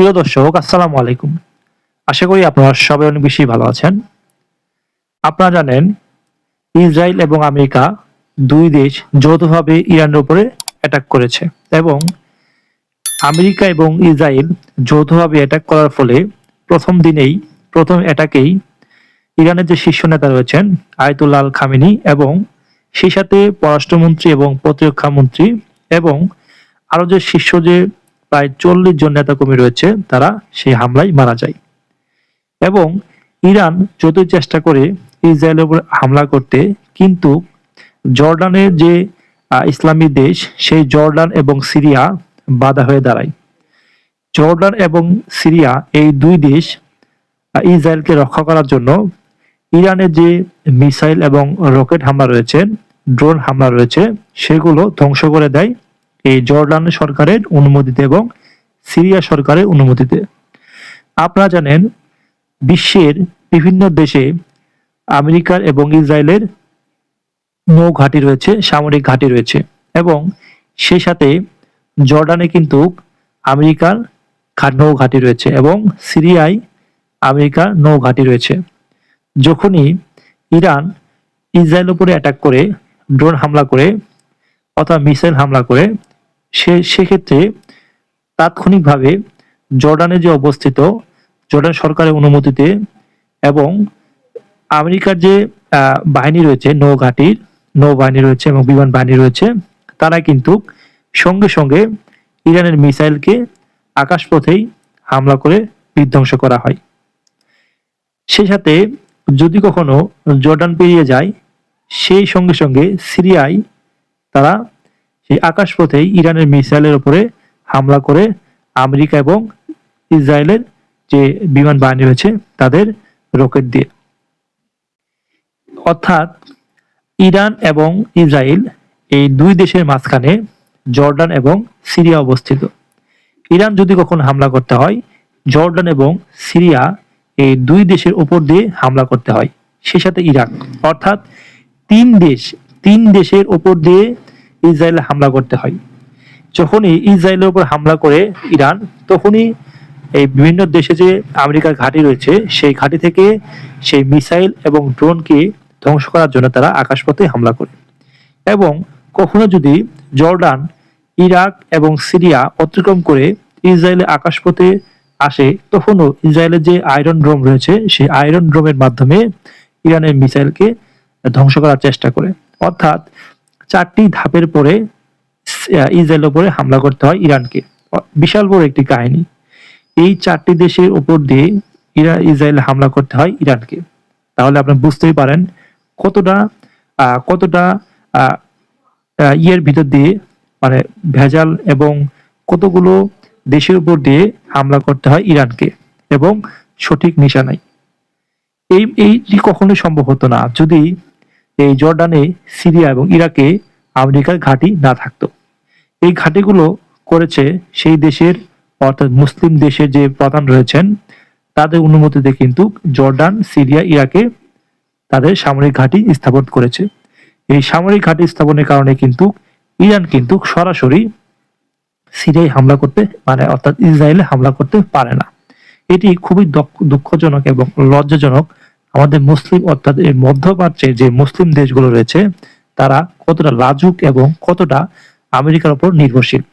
প্রিয় দর্শক, আসসালামু আলাইকুম। আশা করি আপনারা সবাই অনেক বেশি ভালো আছেন। আপনারা জানেন, ইসরায়েল এবং আমেরিকা দুই দেশ যৌথভাবে ইরানের উপরে অ্যাটাক করেছে এবং আমেরিকা এবং ইসরায়েল যৌথভাবে অ্যাটাক করার ফলে প্রথম অ্যাটাকেই ইরানের যে শীর্ষ নেতা রয়েছেন আয়াতুল্লাহ আল খামেনি এবং সেই সাথে পররাষ্ট্রমন্ত্রী এবং প্রতিরক্ষা মন্ত্রী এবং আরো যে শীর্ষ যে প্রায় 40 জন নেতাকর্মী রয়েছে তারা সেই হামলায় মারা যায়। এবং ইরান যতই চেষ্টা করে ইসরায়েলের উপর হামলা করতে, কিন্তু জর্ডানের যে ইসলামী দেশ, সেই জর্ডান এবং সিরিয়া বাধা হয়ে দাঁড়ায়। জর্ডান এবং সিরিয়া এই দুই দেশ ইসরায়েলকে রক্ষা করার জন্য ইরানের যে মিসাইল এবং রকেট হামলা রয়েছে, ড্রোন হামলা রয়েছে, সেগুলো ধ্বংস করে দেয় এই জর্ডান সরকারের অনুমতিতে এবং সিরিয়া সরকারের অনুমতিতে। আপনারা জানেন, বিশ্বের বিভিন্ন দেশে আমেরিকার এবং ইসরায়েলের নৌ ঘাঁটি রয়েছে, সামরিক ঘাঁটি রয়েছে এবং সেই সাথে জর্ডানে কিন্তু আমেরিকার নৌ ঘাঁটি রয়েছে এবং সিরিয়ায় আমেরিকার নৌ ঘাঁটি রয়েছে। যখনই ইরান ইসরায়েলের উপরে অ্যাটাক করে, ড্রোন হামলা করে অথবা মিসাইল হামলা করে, সেক্ষেত্রে তাৎক্ষণিকভাবে জর্ডানে যে অবস্থিত, জর্ডান সরকারের অনুমতিতে এবং আমেরিকার যে বাহিনী রয়েছে, নৌবাহিনী রয়েছে এবং বিমান বাহিনী রয়েছে, তারা কিন্তু সঙ্গে সঙ্গে ইরানের মিসাইলকে আকাশপথেই হামলা করে বিধ্বংস করা হয়। সেই সাথে যদি কখনো জর্ডান পেরিয়ে যায়, সেই সঙ্গে সঙ্গে সিরিয়ায় তারা সেই আকাশপথেই ইরানের মিসাইলের উপরে হামলা করে আমেরিকা এবং ইসরায়েলের যে বিমান বাহিনী রয়েছে তাদের রকেট দিয়ে। অর্থাৎ ইরান এবং ইসরায়েল এই দুই দেশের মাঝখানে জর্ডান এবং সিরিয়া অবস্থিত। ইরান যদি কখনো হামলা করতে হয়, জর্ডান এবং সিরিয়া এই দুই দেশের উপর দিয়ে হামলা করতে হয়, সেই সাথে ইরাক। অর্থাৎ তিন দেশের উপর দিয়ে ইসরায়েল হামলা করতে হয়। যখনই ইসরায়েলের উপর হামলা করে ইরান, তখনই এই বিভিন্ন দেশে যে আমেরিকার ঘাঁটি রয়েছে, সেই ঘাঁটি থেকে সেই মিসাইল এবং ড্রোনকে ধ্বংস করার জন্য তারা আকাশপথে হামলা করে। এবং কখনো যদি জর্ডান, ইরাক এবং সিরিয়া অতিক্রম করে ইসরায়েলের আকাশপথে আসে, তখনও ইসরায়েলের যে আয়রন ড্রোম রয়েছে, সেই আয়রন ড্রোমের মাধ্যমে ইরানের মিসাইলকে ধ্বংস করার চেষ্টা করে। অর্থাৎ 4টি ধাপের পরে ইসরায়েলের উপরে হামলা করতে হয় ইরানকে। বিশাল বড় একটি কাহিনী। এই 4টি দেশের উপর দিয়ে ইসরায়েল হামলা করতে হয় ইরানকে। তাহলে আপনি বুঝতেই পারেন কতটা ইয়ের ভিতর দিয়ে, মানে ভেজাল, এবং কতগুলো দেশের উপর দিয়ে হামলা করতে হয় ইরানকে এবং সঠিক নিশানায়। এইটি কখনোই সম্ভব হতো না যদি এই জর্ডানে, সিরিয়া এবং ইরাকে আমেরিকার ঘাঁটি না থাকতো। এই ঘাঁটিগুলো করেছে সেই দেশের, অর্থাৎ মুসলিম দেশের যে প্রধান রয়েছেন তাদের অনুমতিতে কিন্তু জর্ডান, সিরিয়া, ইরাকে তাদের সামরিক ঘাঁটি স্থাপন করেছে। এই সামরিক ঘাঁটি স্থাপনের কারণে কিন্তু ইরান কিন্তু সরাসরি সিরিয়ায় হামলা করতে, অর্থাৎ ইসরায়েলে হামলা করতে পারে না। এটি খুবই দুঃখজনক এবং লজ্জাজনক। আমাদের মুসলিম, অর্থাৎ এই মধ্যপ্রাচ্যে যে মুসলিম দেশগুলো রয়েছে, তারা কতটা লাজুক এবং কতটা আমেরিকার উপর নির্ভরশীল।